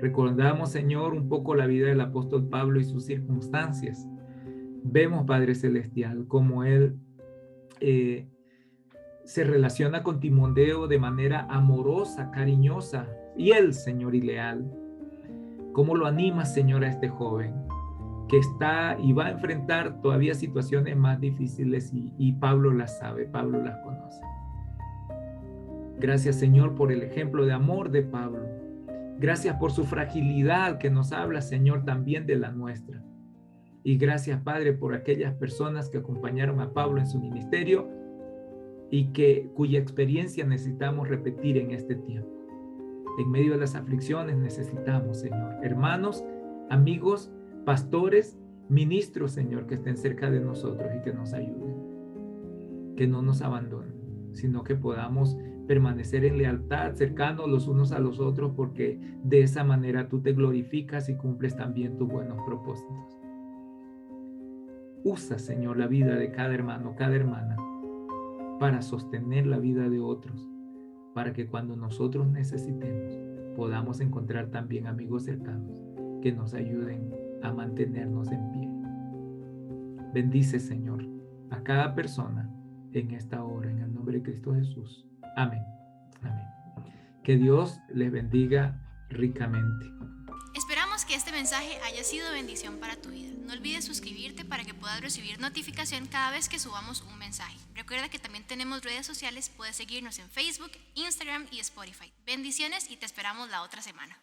recordamos, Señor, un poco la vida del apóstol Pablo y sus circunstancias. Vemos, Padre Celestial, cómo él se relaciona con Timoteo de manera amorosa, cariñosa, fiel, Señor, y leal. ¿Cómo lo anima, Señor, a este joven que está y va a enfrentar todavía situaciones más difíciles y Pablo las sabe, Pablo las conoce? Gracias, Señor, por el ejemplo de amor de Pablo. Gracias por su fragilidad que nos habla, Señor, también de la nuestra. Y gracias, Padre, por aquellas personas que acompañaron a Pablo en su ministerio y cuya experiencia necesitamos repetir en este tiempo. En medio de las aflicciones necesitamos, Señor, hermanos, amigos, pastores, ministros, Señor, que estén cerca de nosotros y que nos ayuden. Que no nos abandonen, sino que podamos permanecer en lealtad, cercanos los unos a los otros, porque de esa manera tú te glorificas y cumples también tus buenos propósitos. Usa, Señor, la vida de cada hermano, cada hermana, para sostener la vida de otros, para que cuando nosotros necesitemos, podamos encontrar también amigos cercanos que nos ayuden a mantenernos en pie. Bendice, Señor, a cada persona en esta hora, en el nombre de Cristo Jesús. Amén. Amén. Que Dios les bendiga ricamente. Esperamos que este mensaje haya sido bendición para tu vida. No olvides suscribirte para que puedas recibir notificación cada vez que subamos un mensaje. Recuerda que también tenemos redes sociales, puedes seguirnos en Facebook, Instagram y Spotify. Bendiciones y te esperamos la otra semana.